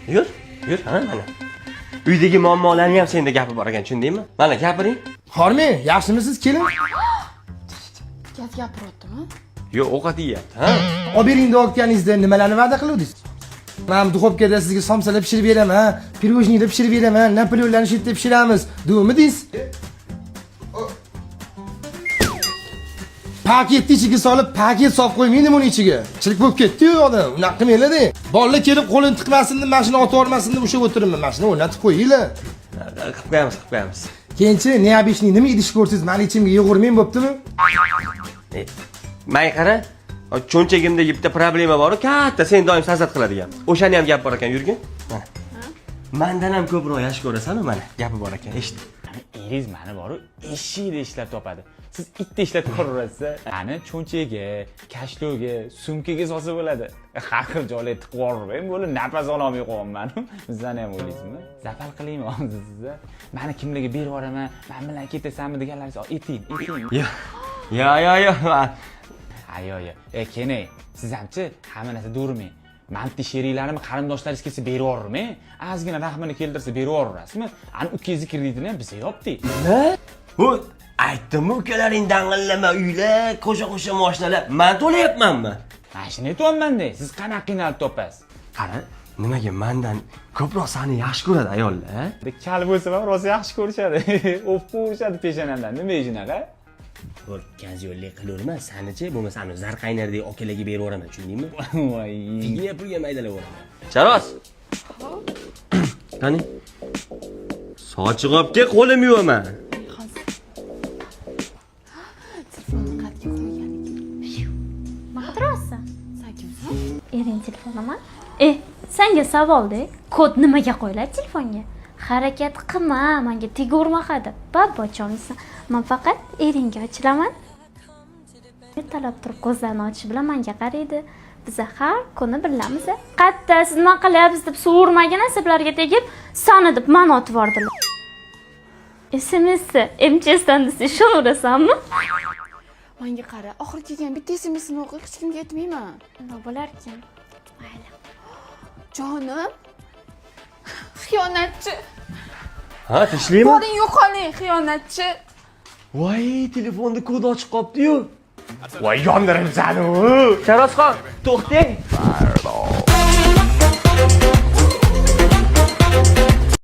Yur, ha, mana. Uydagi muammolarni ham senda gapi bor ekan, tushundingmi? Mana gapiring. Hormi, yaxshimisiz keling? Gaz gapiryaptimi? Yo'q, ovqat yeyapti, ha? Olib bering deyotganingizda nimalarni va'da qiluvdingiz? Men duxovkada sizga somsalar pishirib beraman, pirojnilar pishirib beraman, napoleonlarni shu yerda pishiramiz. Deymidingiz? Paketni ichiga solib, paket solib qo'ymaydi buni ichiga. Chilik bo'lib ketdi-yu odam. Unaqa qilmanglar-da. Bolalar kelib qo'lini tiqmasin deb, mashina otib olmasin deb o'sha o'tiribman. Mashina o'rnatib qo'yinglar. Qilib qo'yamiz. Keyinchi neobishni nima idish ko'rsangiz, meni ichimga yig'urmang bo'ptimi? May qara, cho'nchagimda bitta problema bor-ku, katta, sen doim sazat qiladigan. O'shani ham gap bor ekan, yurgin. Mana. Mendan ham ko'proq yaxshi ko'rasan-ku, mana, gapi bor ekan, eshit. Eringiz mani boru eshikda ishlab topadi. Siz itda ishlab ko'raverasiz. Ani cho'nchaga, kashloga, sumkaga solsa bo'ladi. Har xil joylarga tiqib yuborib, bo'lib nafas ololmay qo'yapman. Bizdan ham o'ylaysizmi? Zapal qilaymi hozir sizga? Meni kimlarga berib yuboraman, men bilan ketasanmi deganlaringiz eting. Yo. Ayo. Kenay, siz hamchi hamma narsa do'rmang. Manti sheriklarimi qarindoshlaringiz kelsa berib yubormang. Ozgina rahmini keltirsa berib yuborasizmi? Ani ukangizni kreditini ham biza yopdik. Nima? Bu aytdim-ku, ukalaring dang'illama uylar, qo'sha mashinalar. Men to'layapmanmi? Mashina aytyapman-da, siz qanaqa qiynalib topasiz? Qara, nimaga mendan ko'proq seni yaxshi ko'radi ayollar? Kal bo'lsa ham rosa yaxshi ko'rishadi. O'p qo'yishadi peshonamdan. Nima shunaqa? Bir kazyo'llik qilaverma, sanichi bo'lmasa ani zarqaynardek okalarga berib yuboraman, tushundingmi? Voy. Figiya pulga maydalaveraman. Charos. Qani? Sochi qopga qo'lim yuvaman. Telefonni qatga qo'ygan. Nima qidirasiz? Sen kimsan? Ering telefonimi? Senga savol-da. Kod nimaga qo'yiladi telefonga? Harakat qilma, menga tegurma deb. Babbochonsan. Men faqat eringga ochilaman. Ertalab turib ko'zlarini ochish bilan menga qaraydi. Biz har kuni birlamiz. Qatta siz nima qilyapsiz deb so'rmagan asablarga tegib, sani deb meni otib yordilar. SMS MCSdan desa ishonurasanmi? Menga qara, oxir kelgan bitta SMS'ni o'qib hech kimga aytmayman. Nima bo'larkan? Mayli. Jonim. Xiyonatchi. Ha, tishlaymi? Boring yo'qoling, xiyonatchi. Voy, telefonda kod ochiq qopti-yu. Voy, yondirim seni. Charosxon, to'xtang.